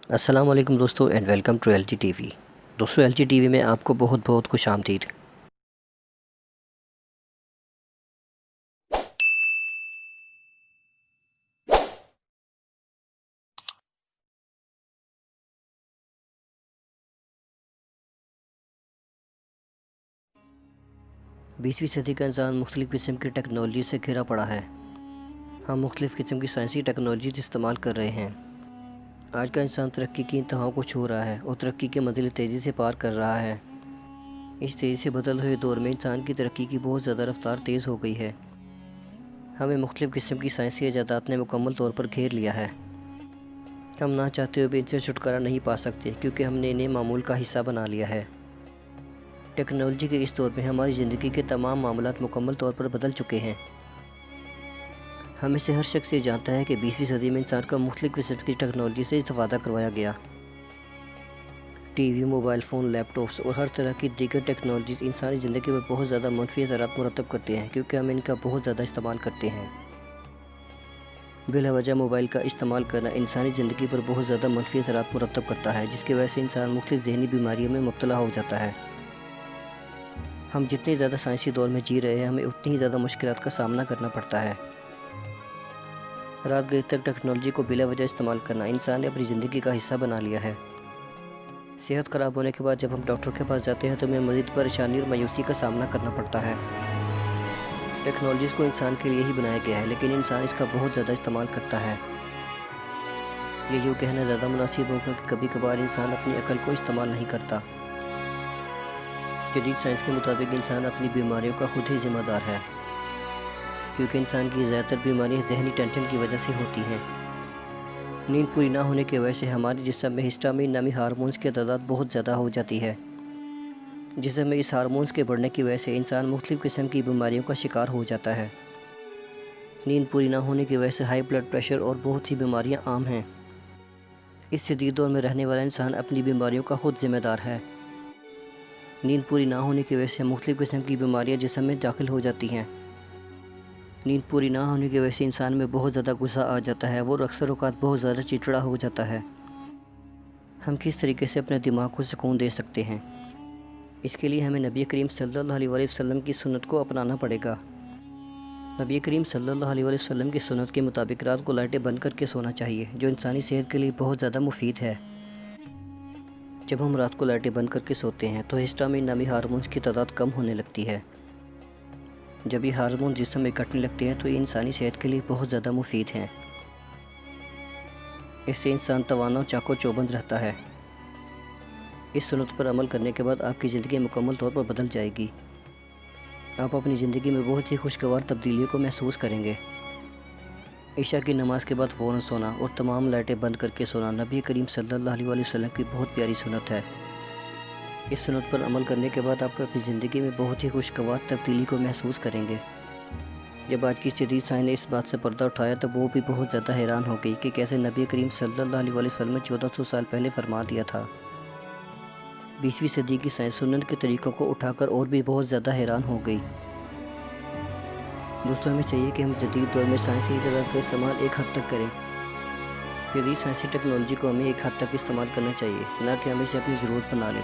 السلام علیکم دوستو and welcome to L G T V. دوستو ایل جی ٹی وی میں آپ کو بہت بہت خوش آمدید۔ 20ویں صدی کا انسان مختلف قسم کی ٹیکنالوجی سے گھرا پڑا ہے۔ ہم مختلف قسم کی سائنسی ٹیکنالوجی استعمال کر رہے ہیں۔ آج کا انسان ترقی کی انتہاؤں کو چھو رہا ہے اور ترقی کے منزل تیزی سے پار کر رہا ہے۔ اس تیزی سے بدل ہوئے دور میں انسان کی ترقی کی بہت زیادہ رفتار تیز ہو گئی ہے۔ ہمیں مختلف قسم کی سائنسی ایجادات نے مکمل طور پر گھیر لیا ہے۔ ہم نہ چاہتے ہوئے بھی ان سے چھٹکارا نہیں پا سکتے کیونکہ ہم نے انہیں معمول کا حصہ بنا لیا ہے۔ ٹیکنالوجی کے اس دور میں ہماری زندگی کے تمام معاملات مکمل طور پر بدل چکے ہیں۔ ہم میں سے ہر شخص یہ جانتا ہے کہ 20ویں صدی میں انسان کا مختلف قسم کی ٹیکنالوجی سے استفادہ کروایا گیا۔ ٹی وی، موبائل فون، لیپ ٹاپس اور ہر طرح کی دیگر ٹیکنالوجیز انسانی زندگی پر بہت زیادہ منفی اثرات مرتب کرتے ہیں کیونکہ ہم ان کا بہت زیادہ استعمال کرتے ہیں۔ بلا وجہ موبائل کا استعمال کرنا انسانی زندگی پر بہت زیادہ منفی اثرات مرتب کرتا ہے جس کی وجہ سے انسان مختلف ذہنی بیماریوں میں مبتلا ہو جاتا ہے۔ ہم جتنے زیادہ سائنسی دور میں جی رہے ہیں ہمیں اتنی ہی زیادہ مشکلات کا سامنا کرنا پڑتا ہے۔ رات گئے تک ٹیکنالوجی کو بلا وجہ استعمال کرنا انسان نے اپنی زندگی کا حصہ بنا لیا ہے۔ صحت خراب ہونے کے بعد جب ہم ڈاکٹر کے پاس جاتے ہیں تو ہمیں مزید پریشانی اور مایوسی کا سامنا کرنا پڑتا ہے۔ ٹیکنالوجیز کو انسان کے لیے ہی بنایا گیا ہے لیکن انسان اس کا بہت زیادہ استعمال کرتا ہے۔ یہ جو کہنا زیادہ مناسب ہوگا کہ کبھی کبھار انسان اپنی عقل کو استعمال نہیں کرتا۔ جدید سائنس کے مطابق انسان اپنی بیماریوں کا خود ہی ذمہ دار ہے کیونکہ انسان کی زیادہ تر بیماریاں ذہنی ٹینشن کی وجہ سے ہوتی ہیں۔ نیند پوری نہ ہونے کی وجہ سے ہمارے جسم میں ہسٹامین نامی ہارمونز کی تعداد بہت زیادہ ہو جاتی ہے۔ جسم میں اس ہارمونز کے بڑھنے کی وجہ سے انسان مختلف قسم کی بیماریوں کا شکار ہو جاتا ہے۔ نیند پوری نہ ہونے کی وجہ سے ہائی بلڈ پریشر اور بہت سی بیماریاں عام ہیں۔ اس جدید دور میں رہنے والا انسان اپنی بیماریوں کا خود ذمہ دار ہے۔ نیند پوری نہ ہونے کی وجہ سے مختلف قسم کی بیماریاں جسم میں داخل ہو جاتی ہیں۔ نیند پوری نہ ہونے کی وجہ سے انسان میں بہت زیادہ غصہ آ جاتا ہے، وہ اکثر اوقات بہت زیادہ چڑچڑا ہو جاتا ہے۔ ہم کس طریقے سے اپنے دماغ کو سکون دے سکتے ہیں؟ اس کے لیے ہمیں نبی کریم صلی اللہ علیہ وسلم کی سنت کو اپنانا پڑے گا۔ نبی کریم صلی اللہ علیہ وسلم کی سنت کے مطابق رات کو لائٹیں بند کر کے سونا چاہیے جو انسانی صحت کے لیے بہت زیادہ مفید ہے۔ جب ہم رات کو لائٹیں بند کر کے سوتے ہیں تو ہسٹامین نامی ہارمونز کی تعداد کم ہونے لگتی ہے۔ جب یہ ہارمون جسم میں گھٹنے لگتے ہیں تو یہ انسانی صحت کے لیے بہت زیادہ مفید ہیں۔ اس سے انسان توانا اور چاق و چوبند رہتا ہے۔ اس سنت پر عمل کرنے کے بعد آپ کی زندگی مکمل طور پر بدل جائے گی۔ آپ اپنی زندگی میں بہت ہی خوشگوار تبدیلیوں کو محسوس کریں گے۔ عشاء کی نماز کے بعد فوراً سونا اور تمام لائٹیں بند کر کے سونا نبی کریم صلی اللہ علیہ وسلم کی بہت پیاری سنت ہے۔ اس سنت پر عمل کرنے کے بعد آپ اپنی زندگی میں بہت ہی خوشگوار تبدیلی کو محسوس کریں گے۔ جب آج کی جدید سائنس نے اس بات سے پردہ اٹھایا تو وہ بھی بہت زیادہ حیران ہو گئی کہ کیسے نبی کریم صلی اللہ علیہ وسلم نے 1400 سال پہلے فرما دیا تھا۔ 20ویں صدی کی سائنس سنت کے طریقوں کو اٹھا کر اور بھی بہت زیادہ حیران ہو گئی۔ دوستوں ہمیں چاہیے کہ ہم جدید دور میں سائنسی ایجادات کا استعمال ایک حد تک کریں۔ جدید سائنسی ٹیکنالوجی کو ہمیں ایک حد تک استعمال کرنا چاہیے نہ کہ ہم اسے اپنی ضرورت بنا لیں۔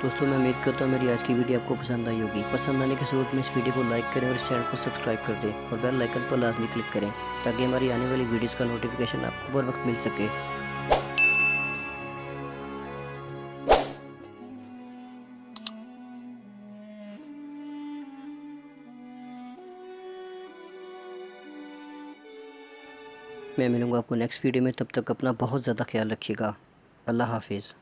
دوستوں میں امید کرتا ہوں میری آج کی ویڈیو آپ کو پسند آئی ہوگی۔ پسند آنے کی صورت میں اس ویڈیو کو لائک کریں اور اس چینل کو سبسکرائب کر دیں اور بیل آئیکن پر لازمی کلک کریں تاکہ ہماری آنے والی ویڈیوز کا نوٹیفیکیشن آپ کو بر وقت مل سکے۔ میں ملوں گا آپ کو نیکسٹ ویڈیو میں، تب تک اپنا بہت زیادہ خیال رکھیے گا۔ اللہ حافظ۔